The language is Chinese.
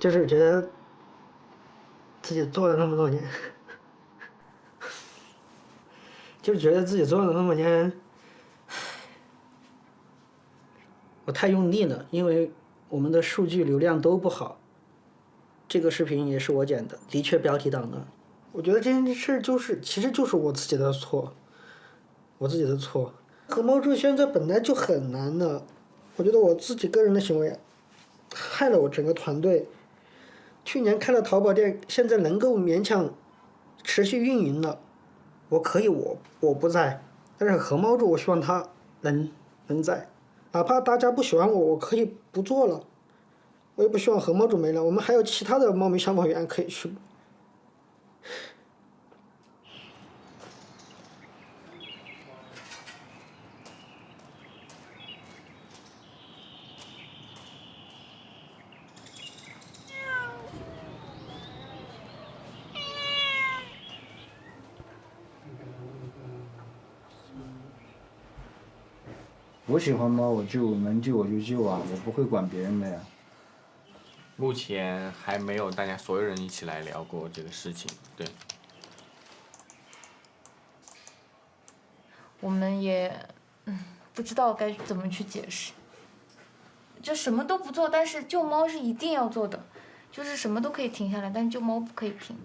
就是觉得自己做了那么多年，就是觉得自己做了那么年，我太用力了，因为我们的数据流量都不好。这个视频也是我剪的，的确标题党的。我觉得这件事其实就是我自己的错，我自己的错。和猫注现在本来就很难的，我觉得我自己个人的行为害了我整个团队。去年开了淘宝店，现在能够勉强持续运营了，我可以我不在，但是和猫注我希望它能在，哪怕大家不喜欢我，我可以不做了。我也不希望和猫主没了，我们还有其他的猫咪消防员可以去。我喜欢猫，我就能救我就救啊，我不会管别人的呀。目前还没有大家所有人一起来聊过这个事情，对。我们也不知道该怎么去解释。就什么都不做，但是救猫是一定要做的，就是什么都可以停下来，但是救猫不可以停。